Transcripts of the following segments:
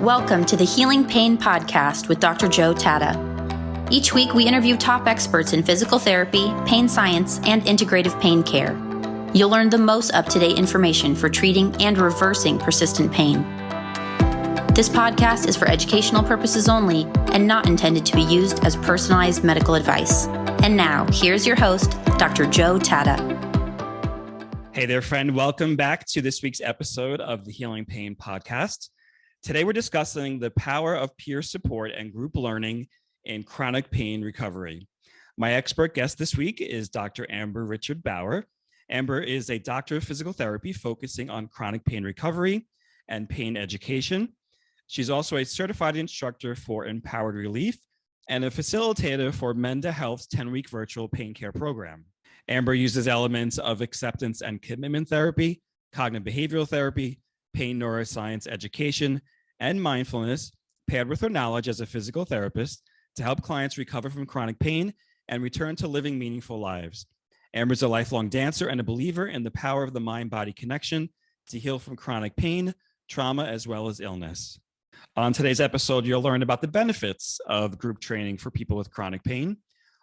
Welcome to the Healing Pain Podcast with Dr. Joe Tatta. Each week, we interview top experts in physical therapy, pain science, and integrative pain care. You'll learn the most up-to-date information for treating and reversing persistent pain. This podcast is for educational purposes only and not intended to be used as personalized medical advice. And now, here's your host, Dr. Joe Tatta. Hey there, friend. Welcome back to this week's episode of the Healing Pain Podcast. Today, we're discussing the power of peer support and group learning in chronic pain recovery. My expert guest this week is Dr. Amber Richard Bauer. Amber is a doctor of physical therapy focusing on chronic pain recovery and pain education. She's also a certified instructor for Empowered Relief and a facilitator for Menda Health's 10-week virtual pain care program. Amber uses elements of acceptance and commitment therapy, cognitive behavioral therapy, pain neuroscience education, and mindfulness, paired with her knowledge as a physical therapist to help clients recover from chronic pain and return to living meaningful lives. Amber is a lifelong dancer and a believer in the power of the mind-body connection to heal from chronic pain, trauma, as well as illness. On today's episode, you'll learn about the benefits of group training for people with chronic pain,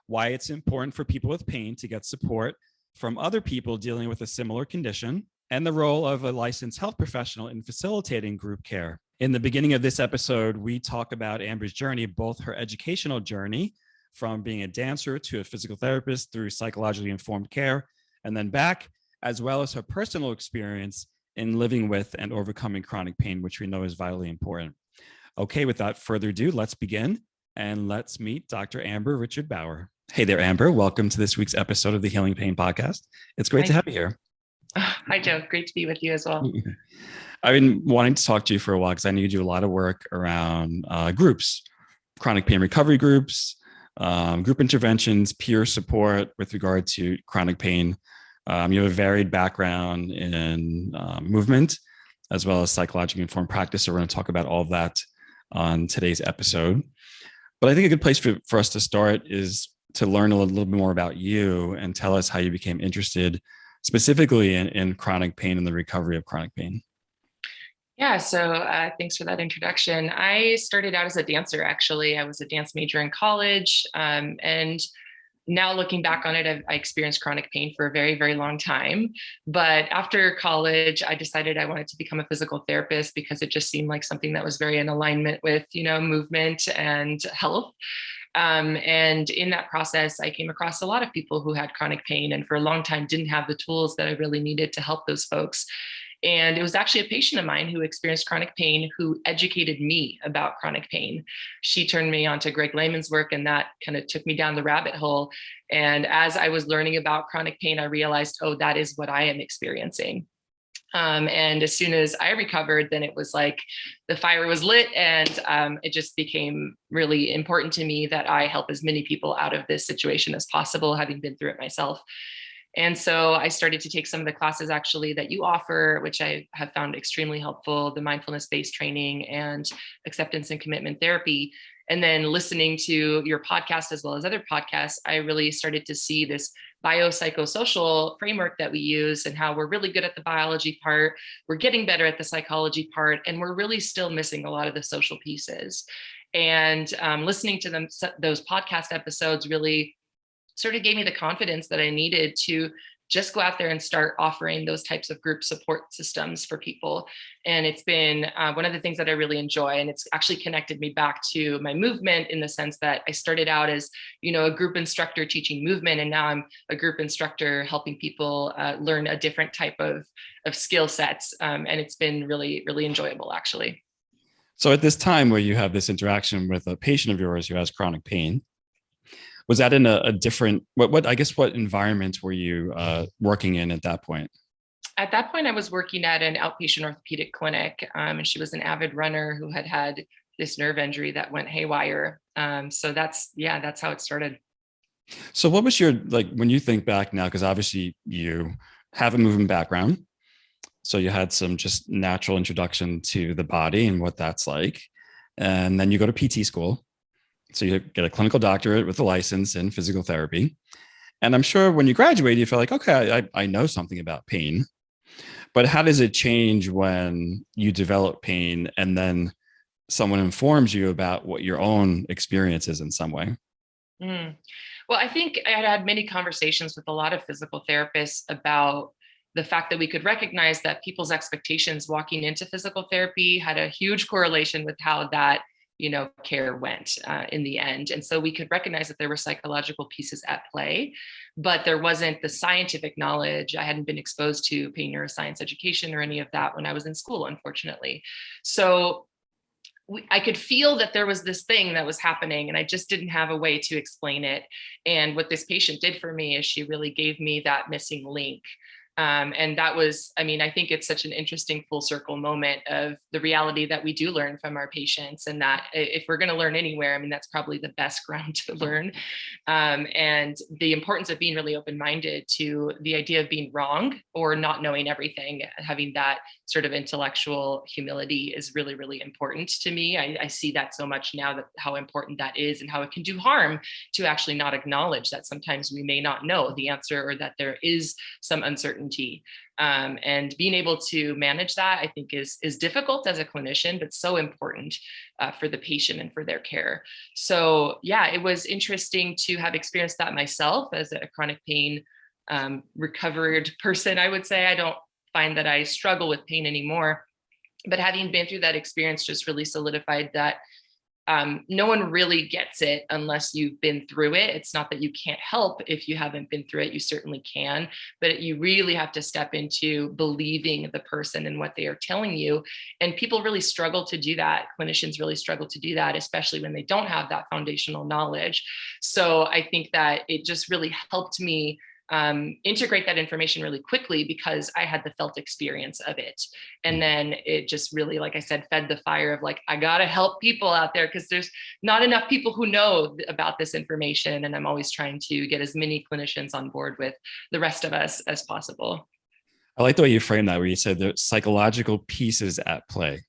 why it's important for people with pain to get support from other people dealing with a similar condition, and the role of a licensed health professional in facilitating group care. In the beginning of this episode, we talk about Amber's journey, both her educational journey from being a dancer to a physical therapist through psychologically informed care, and then back, as well as her personal experience in living with and overcoming chronic pain, which we know is vitally important. Okay, without further ado, let's begin and let's meet Dr. Amber Richard Bauer. Hey there, Amber. Welcome to this week's episode of the Healing Pain Podcast. It's great to have you here. Hi, Joe. Great to be with you as well. I've been wanting to talk to you for a while because I know you do a lot of work around groups, chronic pain recovery groups, group interventions, peer support with regard to chronic pain. You have a varied background in movement as well as psychologically informed practice. So we're going to talk about all of that on today's episode. But I think a good place for us to start is to learn a little bit more about you and tell us how you became interested specifically in chronic pain and the recovery of chronic pain. Yeah, so thanks for that introduction. I started out as a dancer, actually. I was a dance major in college. And now looking back on it, I experienced chronic pain for a very, very long time. But after college, I decided I wanted to become a physical therapist because it just seemed like something that was very in alignment with, movement and health. And in that process, I came across a lot of people who had chronic pain and for a long time didn't have the tools that I really needed to help those folks. And it was actually a patient of mine who experienced chronic pain who educated me about chronic pain. She turned me on to Greg Lehman's work, and that kind of took me down the rabbit hole. And as I was learning about chronic pain, I realized, oh, that is what I am experiencing. And as soon as I recovered, then it was like the fire was lit, and it just became really important to me that I help as many people out of this situation as possible, having been through it myself. And so I started to take some of the classes actually that you offer, which I have found extremely helpful, the mindfulness-based training and acceptance and commitment therapy. And then listening to your podcast as well as other podcasts, I really started to see this biopsychosocial framework that we use and how we're really good at the biology part, we're getting better at the psychology part, and we're really still missing a lot of the social pieces. And listening to those podcast episodes really sort of gave me the confidence that I needed to just go out there and start offering those types of group support systems for people. And it's been one of the things that I really enjoy. And it's actually connected me back to my movement in the sense that I started out as, a group instructor teaching movement. And now I'm a group instructor helping people learn a different type of skill sets. And it's been really, really enjoyable, actually. So at this time where you have this interaction with a patient of yours who has chronic pain, was that in a different, what environment were you working in at that point? At that point, I was working at an outpatient orthopedic clinic, and she was an avid runner who had this nerve injury that went haywire. So that's how it started. So what was your, when you think back now, because obviously you have a movement background, so you had some just natural introduction to the body and what that's like. And then you go to PT school. So you get a clinical doctorate with a license in physical therapy. And I'm sure when you graduate, you feel like, okay, I know something about pain. But how does it change when you develop pain and then someone informs you about what your own experience is in some way. Mm. Well, I think I had many conversations with a lot of physical therapists about the fact that we could recognize that people's expectations walking into physical therapy had a huge correlation with how that care went in the end. And so we could recognize that there were psychological pieces at play, but there wasn't the scientific knowledge. I hadn't been exposed to pain neuroscience education or any of that when I was in school, unfortunately. So I could feel that there was this thing that was happening and I just didn't have a way to explain it. And what this patient did for me is she really gave me that missing link. And that was, I think it's such an interesting full circle moment of the reality that we do learn from our patients, and that if we're going to learn anywhere, that's probably the best ground to learn. And the importance of being really open-minded to the idea of being wrong or not knowing everything, having that sort of intellectual humility is really, really important to me. I see that so much now, that how important that is and how it can do harm to actually not acknowledge that sometimes we may not know the answer or that there is some uncertainty. And being able to manage that, I think, is difficult as a clinician, but so important for the patient and for their care. So yeah, it was interesting to have experienced that myself as a chronic pain recovered person. I would say I don't find that I struggle with pain anymore, but having been through that experience just really solidified that no one really gets it unless you've been through it. It's not that you can't help if you haven't been through it, you certainly can, but you really have to step into believing the person and what they are telling you. And people really struggle to do that. Clinicians really struggle to do that, especially when they don't have that foundational knowledge. So I think that it just really helped me integrate that information really quickly because I had the felt experience of it. And then it just really, like I said, fed the fire of like, I got to help people out there because there's not enough people who know about this information. And I'm always trying to get as many clinicians on board with the rest of us as possible. I like the way you frame that, where you said the psychological pieces at play.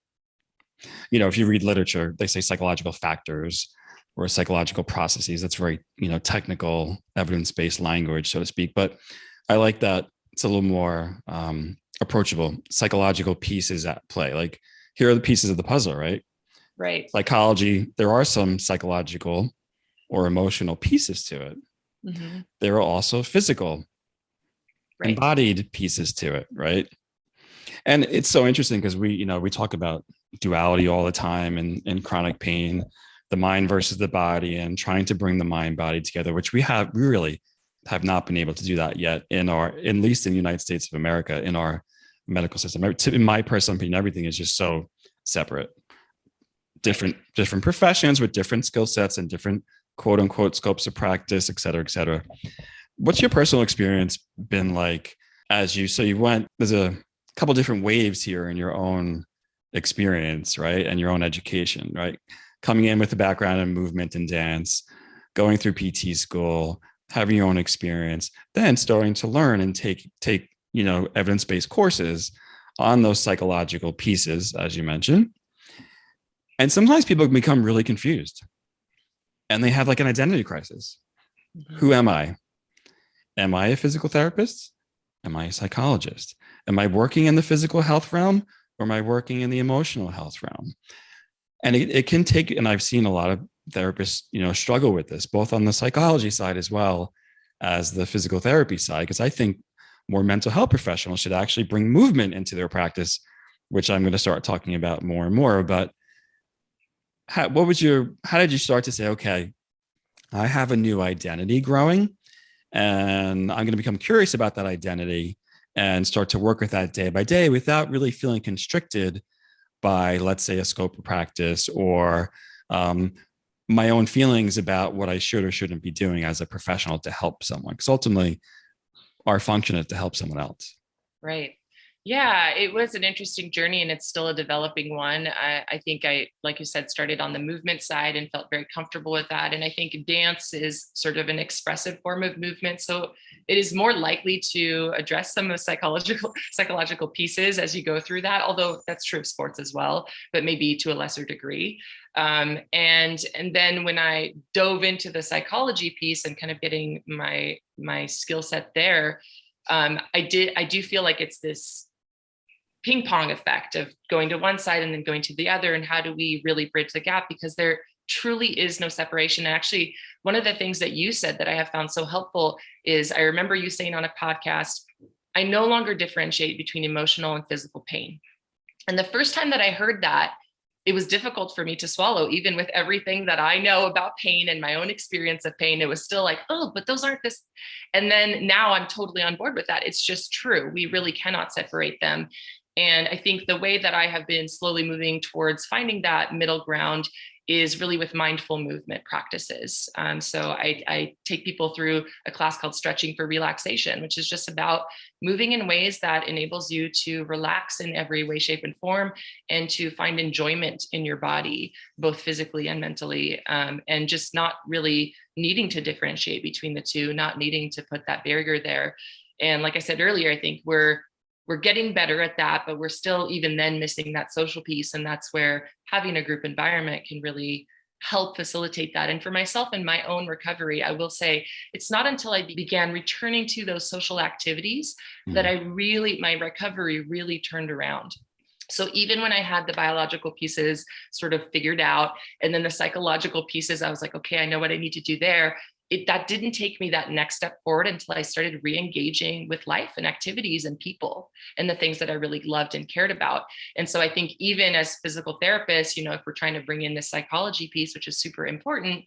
If you read literature, they say psychological factors or psychological processes. That's very, technical, evidence-based language, so to speak. But I like that it's a little more approachable. Psychological pieces at play. Like, here are the pieces of the puzzle, right? Right. Psychology, there are some psychological or emotional pieces to it. Mm-hmm. There are also physical, right, embodied pieces to it, right? And it's so interesting because we talk about duality all the time in chronic pain, the mind versus the body, and trying to bring the mind body together, which we really have not been able to do that yet at least in the United States of America, in our medical system. In my personal opinion, everything is just so separate. Different professions with different skill sets and different quote unquote scopes of practice, et cetera, et cetera. What's your personal experience been like there's a couple different waves here in your own experience, right? And your own education, right? Coming in with a background in movement and dance, going through PT school, having your own experience, then starting to learn and take evidence-based courses on those psychological pieces, as you mentioned. And sometimes people become really confused and they have like an identity crisis. Mm-hmm. Who am I? Am I a physical therapist? Am I a psychologist? Am I working in the physical health realm or am I working in the emotional health realm? And it can take, and I've seen a lot of therapists, struggle with this, both on the psychology side as well as the physical therapy side, because I think more mental health professionals should actually bring movement into their practice, which I'm going to start talking about more and more. But how did you start to say, okay, I have a new identity growing and I'm going to become curious about that identity and start to work with that day by day without really feeling constricted by, let's say, a scope of practice or my own feelings about what I should or shouldn't be doing as a professional to help someone? Because ultimately, our function is to help someone else. Right. Yeah, it was an interesting journey and it's still a developing one. I think like you said, started on the movement side and felt very comfortable with that. And I think dance is sort of an expressive form of movement. So it is more likely to address some of the psychological pieces as you go through that, although that's true of sports as well, but maybe to a lesser degree. And then when I dove into the psychology piece and kind of getting my skill set there, I do feel like it's this ping pong effect of going to one side and then going to the other. And how do we really bridge the gap? Because there truly is no separation. And actually, one of the things that you said that I have found so helpful is, I remember you saying on a podcast, I no longer differentiate between emotional and physical pain. And the first time that I heard that, it was difficult for me to swallow, even with everything that I know about pain and my own experience of pain. It was still like, oh, but those aren't this. And then now I'm totally on board with that. It's just true. We really cannot separate them. And I think the way that I have been slowly moving towards finding that middle ground is really with mindful movement practices. So I take people through a class called Stretching for Relaxation, which is just about moving in ways that enables you to relax in every way, shape, and form, and to find enjoyment in your body, both physically and mentally, and just not really needing to differentiate between the two, not needing to put that barrier there. And like I said earlier, I think we're getting better at that, but we're still even then missing that social piece. And that's where having a group environment can really help facilitate that. And for myself in my own recovery, I will say it's not until I began returning to those social activities that my recovery really turned around. So even when I had the biological pieces sort of figured out, and then the psychological pieces, I was like, okay, I know what I need to do there. That didn't take me that next step forward until I started re-engaging with life and activities and people and the things that I really loved and cared about. And so I think even as physical therapists, if we're trying to bring in the psychology piece, which is super important,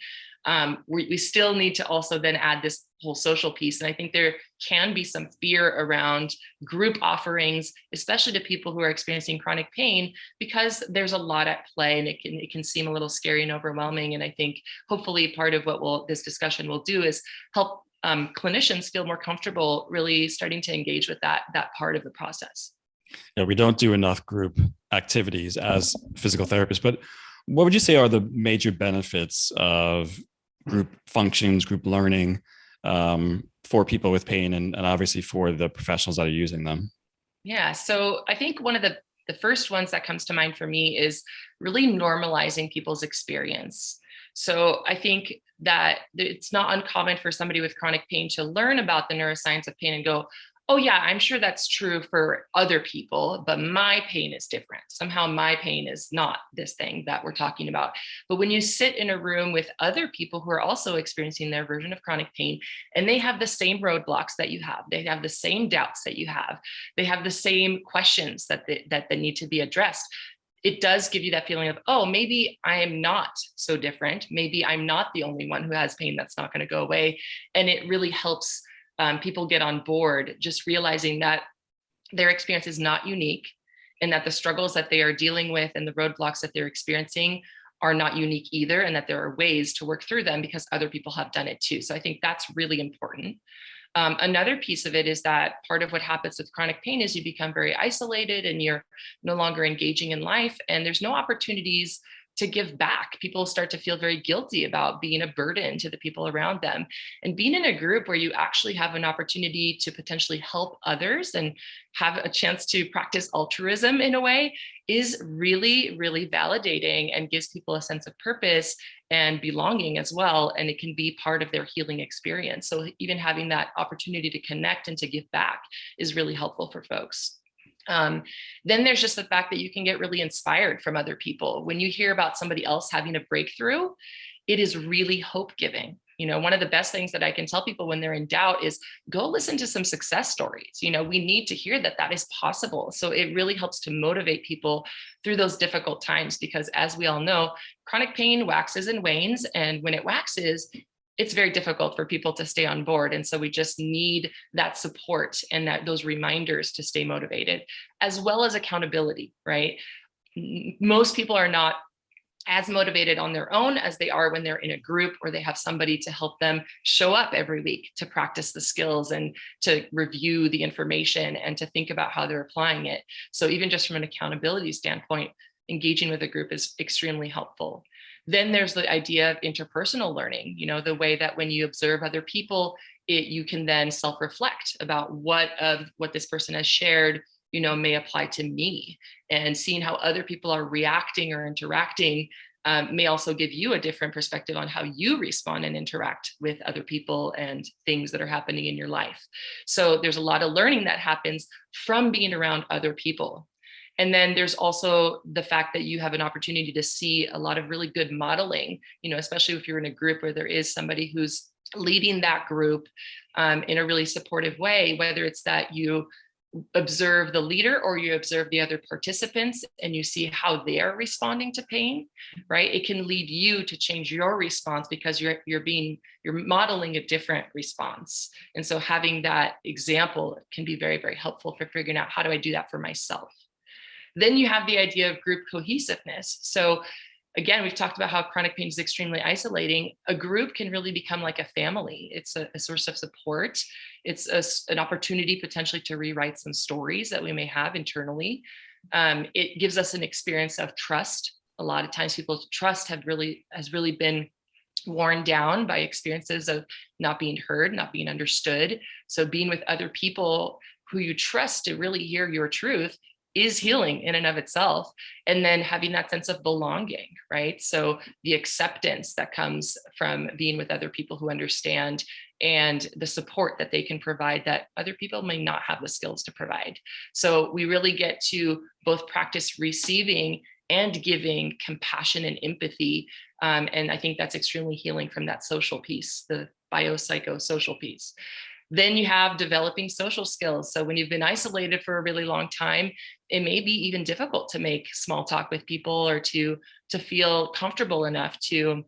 we still need to also then add this whole social piece. And I think there can be some fear around group offerings, especially to people who are experiencing chronic pain, because there's a lot at play and it can seem a little scary and overwhelming. And I think hopefully part of what this discussion will do is help clinicians feel more comfortable really starting to engage with that part of the process. Yeah, we don't do enough group activities as physical therapists, but what would you say are the major benefits of group functions, group learning for people with pain and obviously for the professionals that are using them? Yeah, so I think one of the first ones that comes to mind for me is really normalizing people's experience. So I think that it's not uncommon for somebody with chronic pain to learn about the neuroscience of pain and go, oh yeah, I'm sure that's true for other people, but my pain is different. Somehow my pain is not this thing that we're talking about. But when you sit in a room with other people who are also experiencing their version of chronic pain, and they have the same roadblocks that you have, they have the same doubts that you have, they have the same questions that need to be addressed, it does give you that feeling of, oh, maybe I am not so different. Maybe I'm not the only one who has pain that's not going to go away. And it really helps people get on board, just realizing that their experience is not unique and that the struggles that they are dealing with and the roadblocks that they're experiencing are not unique either, and that there are ways to work through them because other people have done it too. So I think that's really important. Another piece of it is that part of what happens with chronic pain is you become very isolated and you're no longer engaging in life, and there's no opportunities to give back. People start to feel very guilty about being a burden to the people around them. And being in a group where you actually have an opportunity to potentially help others and have a chance to practice altruism in a way is really, really validating and gives people a sense of purpose and belonging as well. And it can be part of their healing experience. So even having that opportunity to connect and to give back is really helpful for folks. Then there's just the fact that you can get really inspired from other people. When you hear about somebody else having a breakthrough, it is really hope-giving. One of the best things that I can tell people when they're in doubt is go listen to some success stories. We need to hear that is possible. So it really helps to motivate people through those difficult times, because as we all know, chronic pain waxes and wanes. And when it waxes, it's very difficult for people to stay on board. And so we just need that support and those reminders to stay motivated, as well as accountability, right? Most people are not as motivated on their own as they are when they're in a group or they have somebody to help them show up every week to practice the skills and to review the information and to think about how they're applying it. So even just from an accountability standpoint, engaging with a group is extremely helpful. Then there's the idea of interpersonal learning, the way that when you observe other people, you can then self-reflect about what this person has shared, may apply to me, and seeing how other people are reacting or interacting may also give you a different perspective on how you respond and interact with other people and things that are happening in your life. So there's a lot of learning that happens from being around other people. And then there's also the fact that you have an opportunity to see a lot of really good modeling, especially if you're in a group where there is somebody who's leading that group in a really supportive way, whether it's that you observe the leader or you observe the other participants and you see how they're responding to pain, right? It can lead you to change your response because you're modeling a different response. And so having that example can be very, very helpful for figuring out, how do I do that for myself? Then you have the idea of group cohesiveness. So again, we've talked about how chronic pain is extremely isolating. A group can really become like a family. It's a source of support. It's an opportunity potentially to rewrite some stories that we may have internally. It gives us an experience of trust. A lot of times people's trust has really been worn down by experiences of not being heard, not being understood. So being with other people who you trust to really hear your truth is healing in and of itself. And then having that sense of belonging, right? So the acceptance that comes from being with other people who understand, and the support that they can provide that other people may not have the skills to provide. So we really get to both practice receiving and giving compassion and empathy. And I think that's extremely healing from that social piece, the biopsychosocial piece. Then you have developing social skills. So when you've been isolated for a really long time, it may be even difficult to make small talk with people or to feel comfortable enough to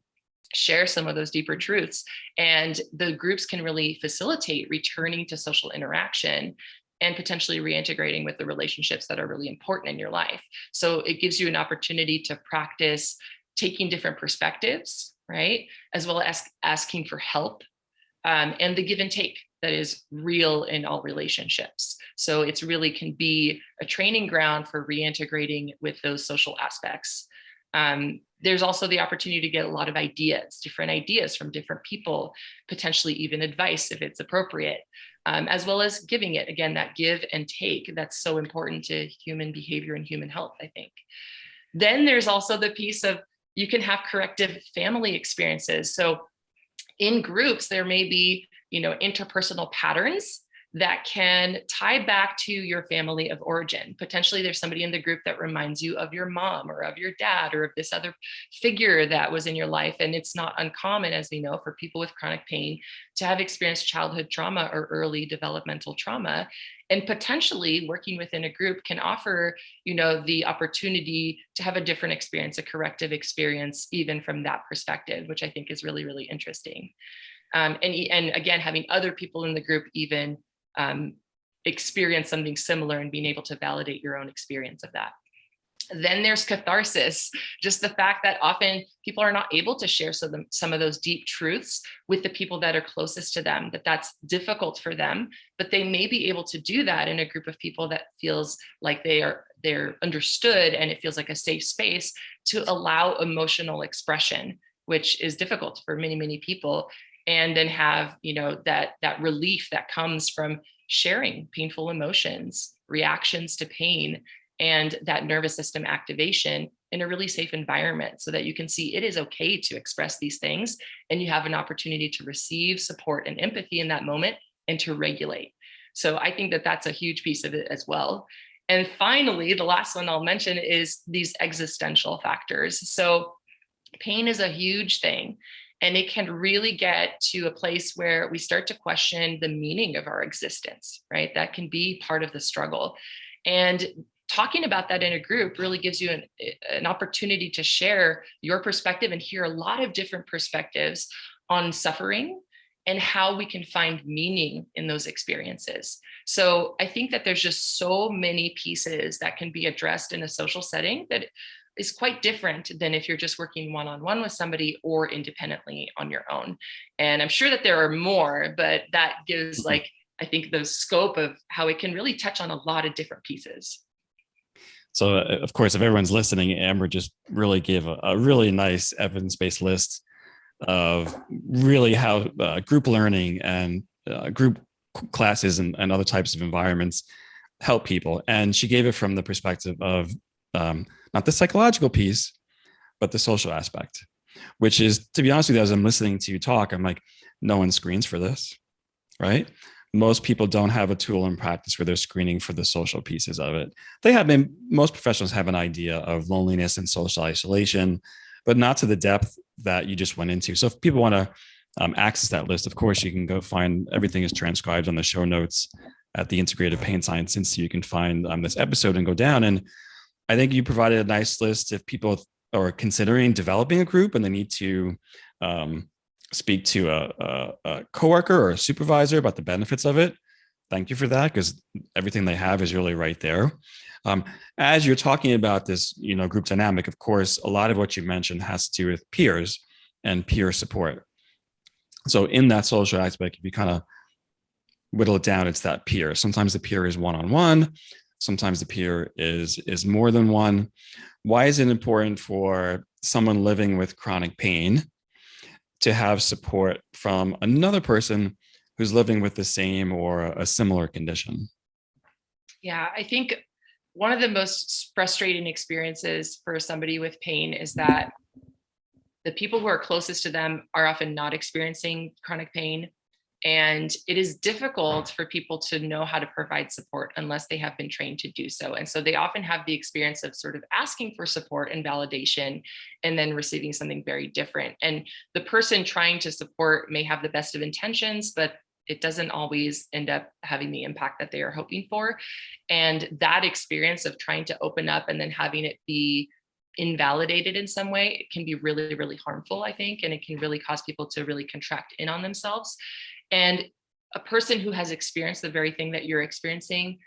share some of those deeper truths. And the groups can really facilitate returning to social interaction and potentially reintegrating with the relationships that are really important in your life. So it gives you an opportunity to practice taking different perspectives, right? As well as asking for help, and the give and take that is real in all relationships. So it's really can be a training ground for reintegrating with those social aspects. There's also the opportunity to get a lot of different ideas from different people, potentially even advice if it's appropriate, as well as giving it, again, that give and take that's so important to human behavior and human health, I think. Then there's also the piece of you can have corrective family experiences. So in groups, there may be, interpersonal patterns that can tie back to your family of origin. Potentially there's somebody in the group that reminds you of your mom or of your dad or of this other figure that was in your life. And it's not uncommon, as we know, for people with chronic pain to have experienced childhood trauma or early developmental trauma. And potentially working within a group can offer, the opportunity to have a different experience, a corrective experience, even from that perspective, which I think is really, really interesting. And again, having other people in the group even experience something similar and being able to validate your own experience of that. Then there's catharsis, just the fact that often people are not able to share some of those deep truths with the people that are closest to them, that's difficult for them, but they may be able to do that in a group of people that feels like they're understood, and it feels like a safe space to allow emotional expression, which is difficult for many, many people. And then have, that relief that comes from sharing painful emotions, reactions to pain, and that nervous system activation in a really safe environment so that you can see it is okay to express these things, and you have an opportunity to receive support and empathy in that moment and to regulate. So I think that that's a huge piece of it as well. And finally, the last one I'll mention is these existential factors. So pain is a huge thing. And it can really get to a place where we start to question the meaning of our existence, right? That can be part of the struggle. And talking about that in a group really gives you an opportunity to share your perspective and hear a lot of different perspectives on suffering and how we can find meaning in those experiences. So I think that there's just so many pieces that can be addressed in a social setting that is quite different than if you're just working one-on-one with somebody or independently on your own. And I'm sure that there are more, but that gives I think the scope of how it can really touch on a lot of different pieces. So of course, if everyone's listening, Amber just really gave a really nice evidence-based list of really how group learning and group classes and other types of environments help people. And she gave it from the perspective of not the psychological piece, but the social aspect, which is, to be honest with you, as I'm listening to you talk, I'm like, no one screens for this, right? most people don't have a tool in practice where they're screening for the social pieces of it. Most professionals have an idea of loneliness and social isolation, but not to the depth that you just went into. So if people want to access that list, of course, you can go find everything is transcribed on the show notes at the Integrative Pain Science Institute. You can find this episode and go down. And I think you provided a nice list if people are considering developing a group and they need to speak to a coworker or a supervisor about the benefits of it. Thank you for that, because everything they have is really right there. As you're talking about this, group dynamic, of course, a lot of what you mentioned has to do with peers and peer support. So in that social aspect, if you kind of whittle it down, it's that peer. Sometimes the peer is one-on-one. Sometimes the peer is more than one. Why is it important for someone living with chronic pain to have support from another person who's living with the same or a similar condition? Yeah, I think one of the most frustrating experiences for somebody with pain is that the people who are closest to them are often not experiencing chronic pain. And it is difficult for people to know how to provide support unless they have been trained to do so. And so they often have the experience of sort of asking for support and validation and then receiving something very different. And the person trying to support may have the best of intentions, but it doesn't always end up having the impact that they are hoping for. And that experience of trying to open up and then having it be invalidated in some way, it can be really, really harmful, I think, and it can really cause people to really contract in on themselves. And a person who has experienced the very thing that you're experiencing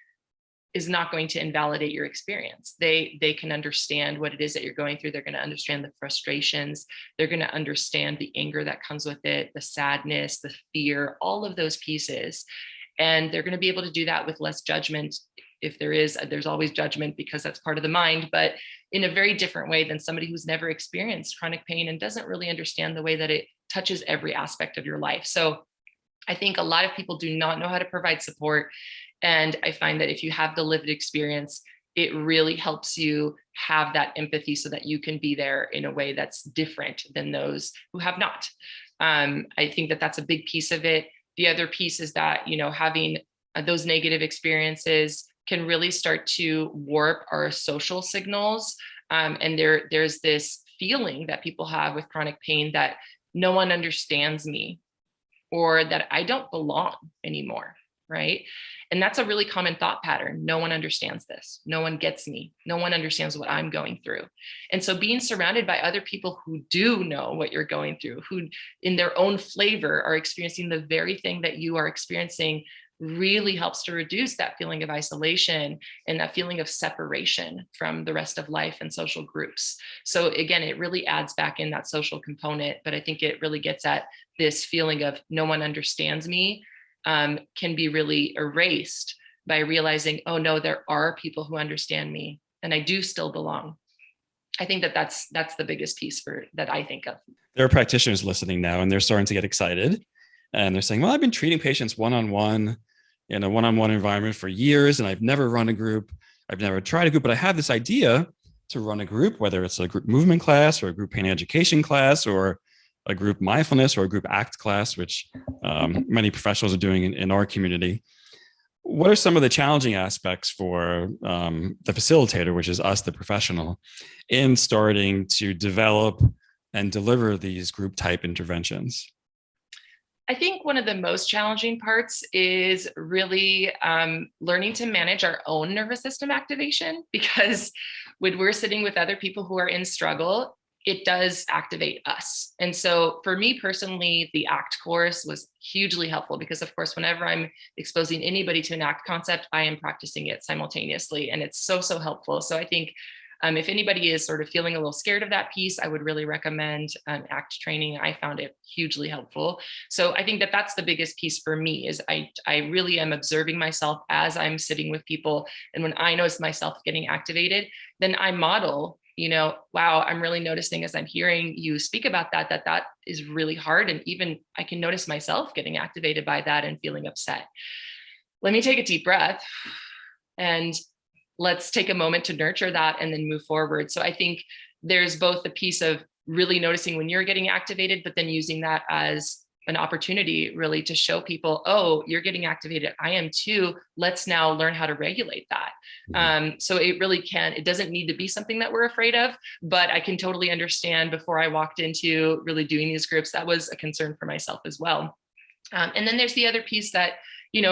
is not going to invalidate your experience. They can understand what it is that you're going through. They're going to understand the frustrations. They're going to understand the anger that comes with it, the sadness, the fear, all of those pieces. And they're going to be able to do that with less judgment. If there's always judgment because that's part of the mind, but in a very different way than somebody who's never experienced chronic pain and doesn't really understand the way that it touches every aspect of your life. So I think a lot of people do not know how to provide support. And I find that if you have the lived experience, it really helps you have that empathy so that you can be there in a way that's different than those who have not. I think that that's a big piece of it. The other piece is that, having those negative experiences can really start to warp our social signals. And there's this feeling that people have with chronic pain that no one understands me, or that I don't belong anymore, right? And that's a really common thought pattern. No one understands this. No one gets me. No one understands what I'm going through. And so being surrounded by other people who do know what you're going through, who in their own flavor are experiencing the very thing that you are experiencing, really helps to reduce that feeling of isolation and that feeling of separation from the rest of life and social groups. So again, it really adds back in that social component, but I think it really gets at this feeling of no one understands me, can be really erased by realizing, oh no, there are people who understand me and I do still belong. I think that's the biggest piece that I think of. There are practitioners listening now and they're starting to get excited and they're saying, well, I've been treating patients one-on-one in a one-on-one environment for years, and I've never run a group. I've never tried a group, but I have this idea to run a group, whether it's a group movement class or a group pain education class or a group mindfulness or a group ACT class, which many professionals are doing in our community. What are some of the challenging aspects for the facilitator, which is us, the professional, in starting to develop and deliver these group type interventions? I think one of the most challenging parts is really learning to manage our own nervous system activation, because when we're sitting with other people who are in struggle, it does activate us. And so for me personally, the ACT course was hugely helpful because, of course, whenever I'm exposing anybody to an ACT concept, I am practicing it simultaneously. And it's so, so helpful. So I think if anybody is sort of feeling a little scared of that piece, I would really recommend ACT training. I found it hugely helpful. So I think that that's the biggest piece for me is I really am observing myself as I'm sitting with people. And when I notice myself getting activated, then I model, wow, I'm really noticing as I'm hearing you speak about that is really hard. And even I can notice myself getting activated by that and feeling upset. Let me take a deep breath and let's take a moment to nurture that and then move forward. So I think there's both the piece of really noticing when you're getting activated, but then using that as an opportunity really to show people, oh, you're getting activated. I am too. Let's now learn how to regulate that. So it really it doesn't need to be something that we're afraid of, but I can totally understand before I walked into really doing these groups, that was a concern for myself as well. And then there's the other piece that,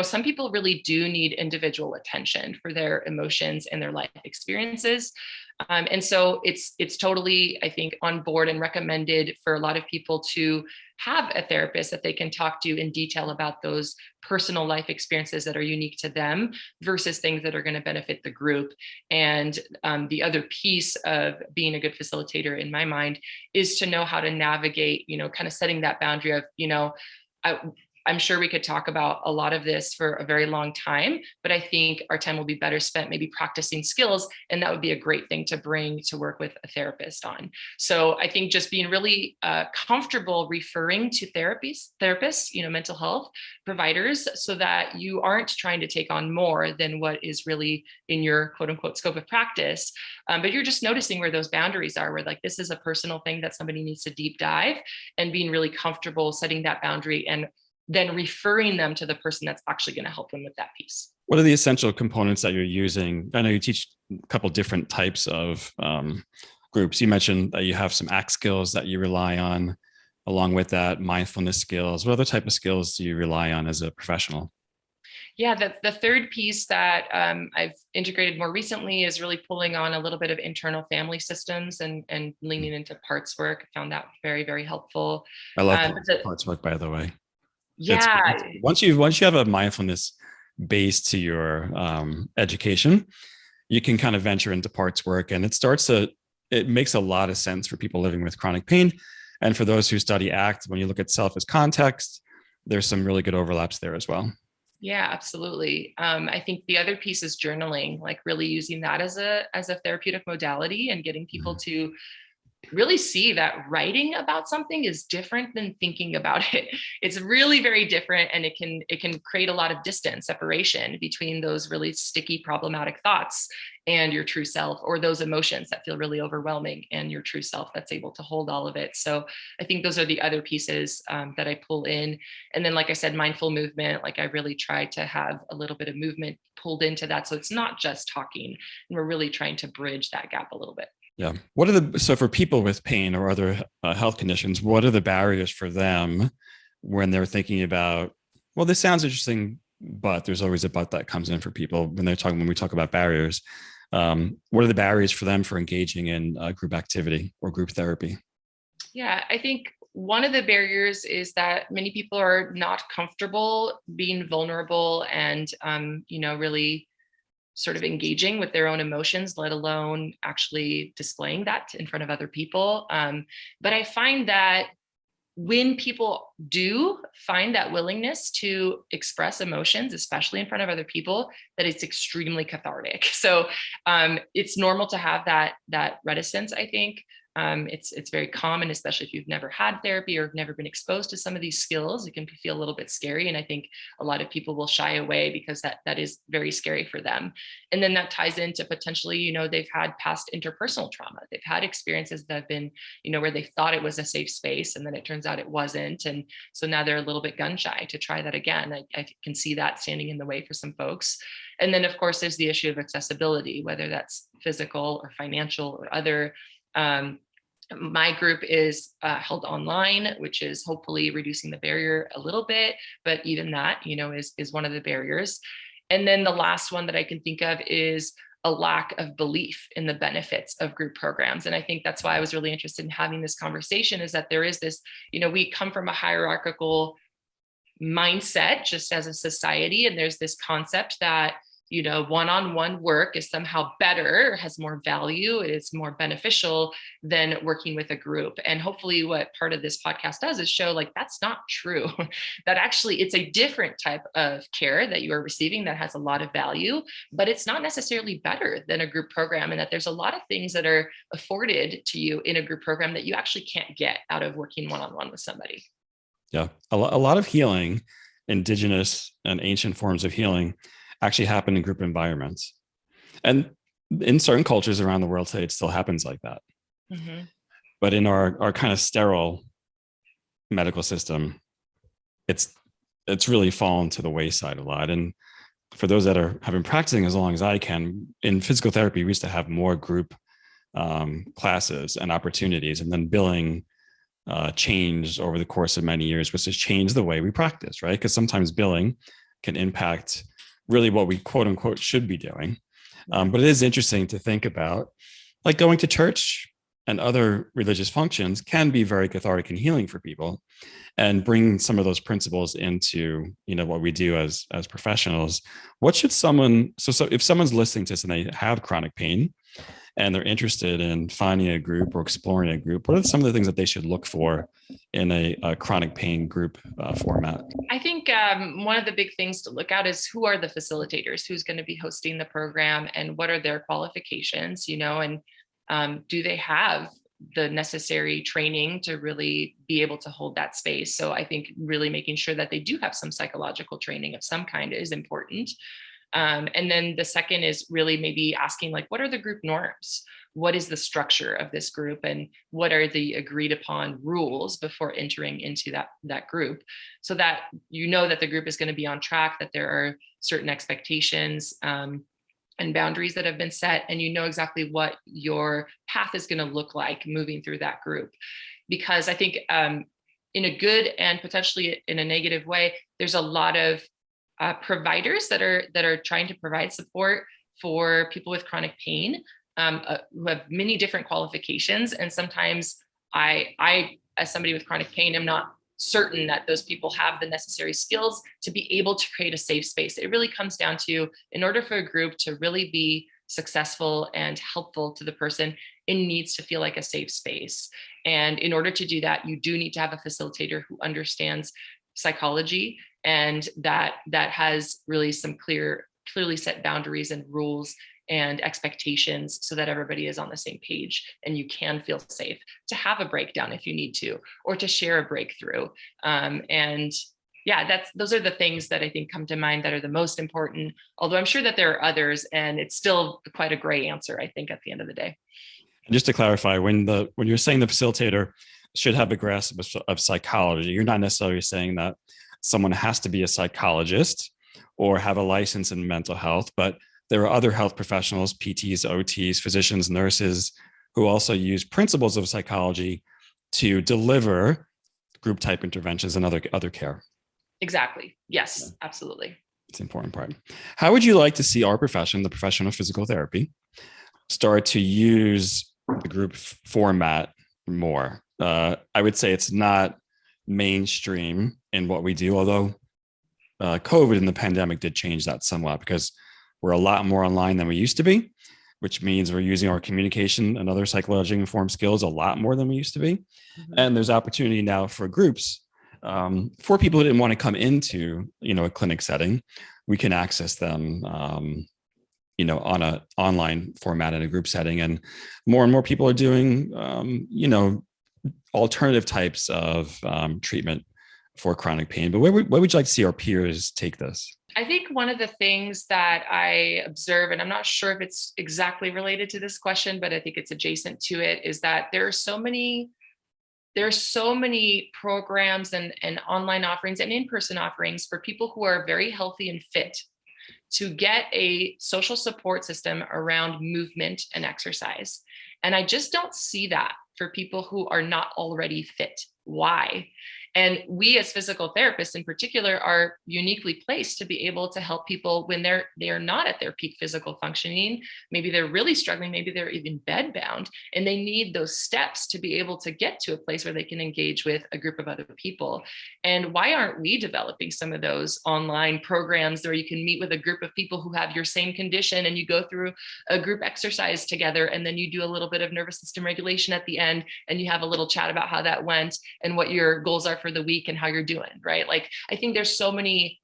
some people really do need individual attention for their emotions and their life experiences. And so it's totally, I think, on board and recommended for a lot of people to have a therapist that they can talk to in detail about those personal life experiences that are unique to them versus things that are going to benefit the group. And the other piece of being a good facilitator in my mind is to know how to navigate, kind of setting that boundary of, I'm sure we could talk about a lot of this for a very long time, but I think our time will be better spent maybe practicing skills. And that would be a great thing to bring to work with a therapist on. So I think just being really comfortable referring to therapists, mental health providers, so that you aren't trying to take on more than what is really in your quote unquote scope of practice. But you're just noticing where those boundaries are, where like, this is a personal thing that somebody needs to deep dive, and being really comfortable setting that boundary and then referring them to the person that's actually going to help them with that piece. What are the essential components that you're using? I know you teach a couple different types of groups. You mentioned that you have some ACT skills that you rely on. Along with that, mindfulness skills. What other type of skills do you rely on as a professional? Yeah, the third piece that I've integrated more recently is really pulling on a little bit of internal family systems and leaning into parts work. I found that very, very helpful. I love parts work, by the way. Yeah. Once you have a mindfulness base to your education, you can kind of venture into parts work, and it makes a lot of sense for people living with chronic pain. And for those who study ACT, when you look at self as context, there's some really good overlaps there as well. Yeah, absolutely. I think the other piece is journaling, like really using that as a therapeutic modality and getting people to really see that writing about something is different than thinking about it. It's really very different, and it can create a lot of distance, separation between those really sticky, problematic thoughts and your true self, or those emotions that feel really overwhelming and your true self that's able to hold all of it. So I think those are the other pieces that I pull in. And then, like I said, mindful movement, like I really try to have a little bit of movement pulled into that. So it's not just talking, and we're really trying to bridge that gap a little bit. Yeah. So for people with pain or other health conditions, what are the barriers for them when they're thinking about, well, this sounds interesting, but there's always a but that comes in for people when we talk about barriers. What are the barriers for them for engaging in group activity or group therapy? Yeah, I think one of the barriers is that many people are not comfortable being vulnerable and, really sort of engaging with their own emotions, let alone actually displaying that in front of other people. But I find that when people do find that willingness to express emotions, especially in front of other people, that it's extremely cathartic. So it's normal to have that reticence, I think. It's very common, especially if you've never had therapy or never been exposed to some of these skills. It can feel a little bit scary. And I think a lot of people will shy away because that is very scary for them. And then that ties into potentially, they've had past interpersonal trauma. They've had experiences that have been, where they thought it was a safe space, and then it turns out it wasn't. And so now they're a little bit gun shy to try that again. I can see that standing in the way for some folks. And then, of course, there's the issue of accessibility, whether that's physical or financial or other. My group is held online, which is hopefully reducing the barrier a little bit, but even that, is one of the barriers. And then the last one that I can think of is a lack of belief in the benefits of group programs. And I think that's why I was really interested in having this conversation, is that there is this, we come from a hierarchical mindset just as a society, and there's this concept that one-on-one work is somehow better, has more value, it's more beneficial than working with a group. And hopefully what part of this podcast does is show like that's not true, that actually it's a different type of care that you are receiving that has a lot of value, but it's not necessarily better than a group program, and that there's a lot of things that are afforded to you in a group program that you actually can't get out of working one-on-one with somebody. Yeah, a lot of healing, indigenous and ancient forms of healing, actually happen in group environments. And in certain cultures around the world today, it still happens like that. Mm-hmm. But in our kind of sterile medical system, it's really fallen to the wayside a lot. And for those that have been practicing as long as I can, in physical therapy, we used to have more group classes and opportunities, and then billing changed over the course of many years, which has changed the way we practice, right? Because sometimes billing can impact really what we quote unquote should be doing. But it is interesting to think about, like going to church and other religious functions can be very cathartic and healing for people, and bring some of those principles into, what we do as professionals. What should someone, so if someone's listening to this and they have chronic pain and they're interested in finding a group or exploring a group, what are some of the things that they should look for in a chronic pain group format? I think one of the big things to look at is who are the facilitators, who's going to be hosting the program, and what are their qualifications, and do they have the necessary training to really be able to hold that space? So I think really making sure that they do have some psychological training of some kind is important. And then the second is really maybe asking, like, what are the group norms? What is the structure of this group, and what are the agreed upon rules before entering into that group, so that that the group is going to be on track, that there are certain expectations and boundaries that have been set, and exactly what your path is going to look like moving through that group. Because I think in a good and potentially in a negative way, there's a lot of providers that are trying to provide support for people with chronic pain who have many different qualifications. And sometimes I, as somebody with chronic pain, am not certain that those people have the necessary skills to be able to create a safe space. It really comes down to, in order for a group to really be successful and helpful to the person, it needs to feel like a safe space. And in order to do that, you do need to have a facilitator who understands psychology, and that has really some clearly set boundaries and rules and expectations, so that everybody is on the same page and you can feel safe to have a breakdown if you need to, or to share a breakthrough. And yeah, those are the things that I think come to mind that are the most important, although I'm sure that there are others, and it's still quite a gray answer, I think, at the end of the day. And just to clarify, when you're saying the facilitator should have a grasp of psychology, you're not necessarily saying that someone has to be a psychologist or have a license in mental health, but there are other health professionals, PTs, OTs, physicians, nurses, who also use principles of psychology to deliver group type interventions and other care. Exactly. Yes, absolutely. It's an important part. How would you like to see our profession, the profession of physical therapy, start to use the group format more? I would say it's not mainstream in what we do, although COVID and the pandemic did change that somewhat, because we're a lot more online than we used to be, which means we're using our communication and other psychologically informed skills a lot more than we used to be. Mm-hmm. And there's opportunity now for groups, for people who didn't want to come into, a clinic setting. We can access them, on an online format in a group setting. And more people are doing, alternative types of treatment for chronic pain. But where would you like to see our peers take this? I think one of the things that I observe, and I'm not sure if it's exactly related to this question, but I think it's adjacent to it, is that there are so many programs and online offerings and in-person offerings for people who are very healthy and fit, to get a social support system around movement and exercise. And I just don't see that for people who are not already fit. Why? And we as physical therapists in particular are uniquely placed to be able to help people when they are not at their peak physical functioning. Maybe they're really struggling, maybe they're even bedbound, and they need those steps to be able to get to a place where they can engage with a group of other people. And why aren't we developing some of those online programs where you can meet with a group of people who have your same condition, and you go through a group exercise together, and then you do a little bit of nervous system regulation at the end, and you have a little chat about how that went and what your goals are for the week and how you're doing, right? Like, I think there's so many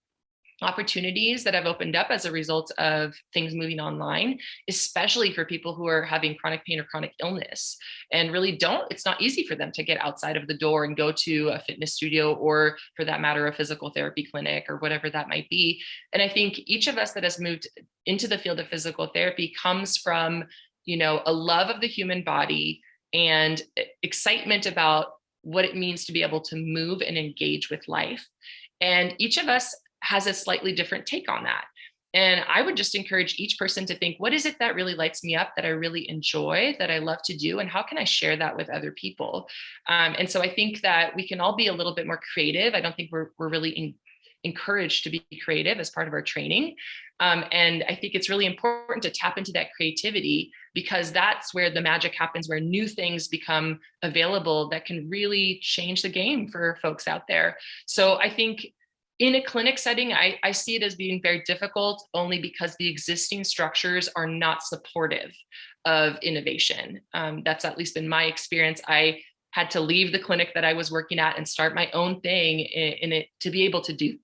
opportunities that have opened up as a result of things moving online, especially for people who are having chronic pain or chronic illness and really it's not easy for them to get outside of the door and go to a fitness studio, or for that matter, a physical therapy clinic or whatever that might be. And I think each of us that has moved into the field of physical therapy comes from, a love of the human body and excitement about what it means to be able to move and engage with life. And each of us has a slightly different take on that. And I would just encourage each person to think, what is it that really lights me up, that I really enjoy, that I love to do? And how can I share that with other people? And so I think that we can all be a little bit more creative. I don't think we're really encouraged to be creative as part of our training. And I think it's really important to tap into that creativity, because that's where the magic happens, where new things become available that can really change the game for folks out there. So I think in a clinic setting, I see it as being very difficult, only because the existing structures are not supportive of innovation. That's at least been my experience. I had to leave the clinic that I was working at and start my own thing in it to be able to do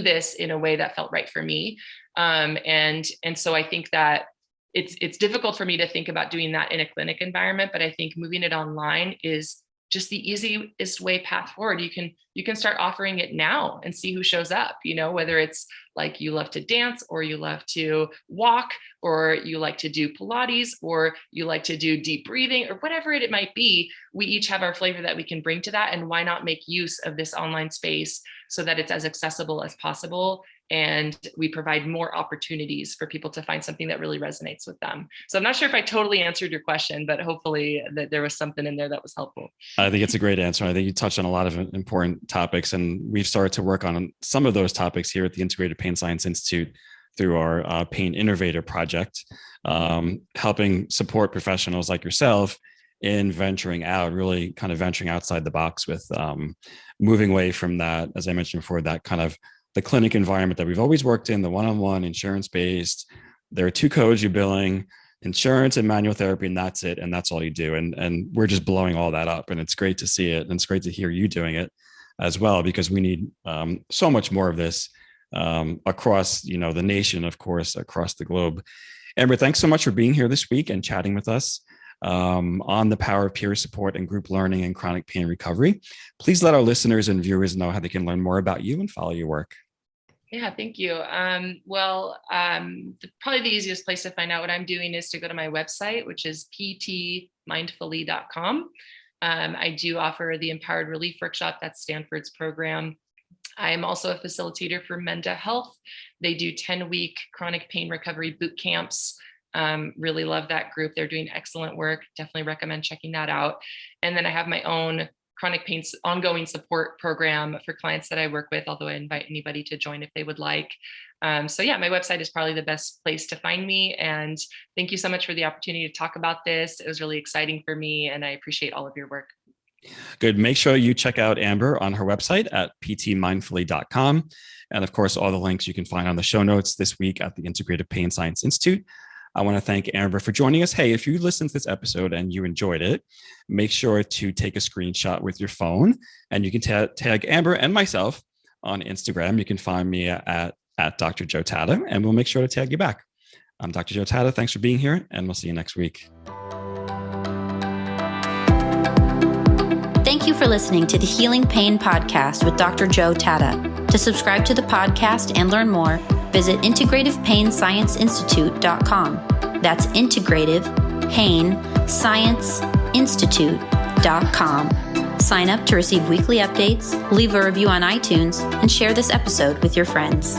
this in a way that felt right for me. And so I think that it's difficult for me to think about doing that in a clinic environment, but I think moving it online is just the easiest way path forward. You can start offering it now and see who shows up, whether it's like you love to dance, or you love to walk, or you like to do Pilates, or you like to do deep breathing, or whatever it might be. We each have our flavor that we can bring to that. And why not make use of this online space so that it's as accessible as possible, and we provide more opportunities for people to find something that really resonates with them. So I'm not sure if I totally answered your question, but hopefully that there was something in there that was helpful. I think it's a great answer. I think you touched on a lot of important topics, and we've started to work on some of those topics here at the Integrative Pain Science Institute through our Pain Innovator project, helping support professionals like yourself in venturing out, really kind of venturing outside the box with moving away from that, as I mentioned before, that kind of the clinic environment that we've always worked in, the one-on-one insurance-based. There are two codes you're billing, insurance and manual therapy, and that's it. And that's all you do. And we're just blowing all that up. And it's great to see it. And it's great to hear you doing it as well, because we need so much more of this across, the nation, of course, across the globe. Amber, thanks so much for being here this week and chatting with us on the power of peer support and group learning and chronic pain recovery. Please let our listeners and viewers know how they can learn more about you and follow your work. Yeah, thank you. Probably the easiest place to find out what I'm doing is to go to my website, which is ptmindfully.com. I do offer the Empowered Relief Workshop. That's Stanford's program. I am also a facilitator for Menda Health. They do 10-week chronic pain recovery boot camps. Really love that group. They're doing excellent work. Definitely recommend checking that out. And then I have my own chronic pain ongoing support program for clients that I work with, although I invite anybody to join if they would like. So yeah, my website is probably the best place to find me. And thank you so much for the opportunity to talk about this. It was really exciting for me, and I appreciate all of your work. Good. Make sure you check out Amber on her website at ptmindfully.com. And of course, all the links you can find on the show notes this week at the Integrative Pain Science Institute. I want to thank Amber for joining us. Hey, if you listened to this episode and you enjoyed it, make sure to take a screenshot with your phone, and you can tag Amber and myself on Instagram. You can find me at Dr. Joe Tatta, and we'll make sure to tag you back. I'm Dr. Joe Tatta. Thanks for being here, and we'll see you next week. Thank you for listening to the Healing Pain Podcast with Dr. Joe Tatta. To subscribe to the podcast and learn more, visit integrativepainscienceinstitute.com. That's Integrative Pain Science Institute.com. Sign up to receive weekly updates, leave a review on iTunes, and share this episode with your friends.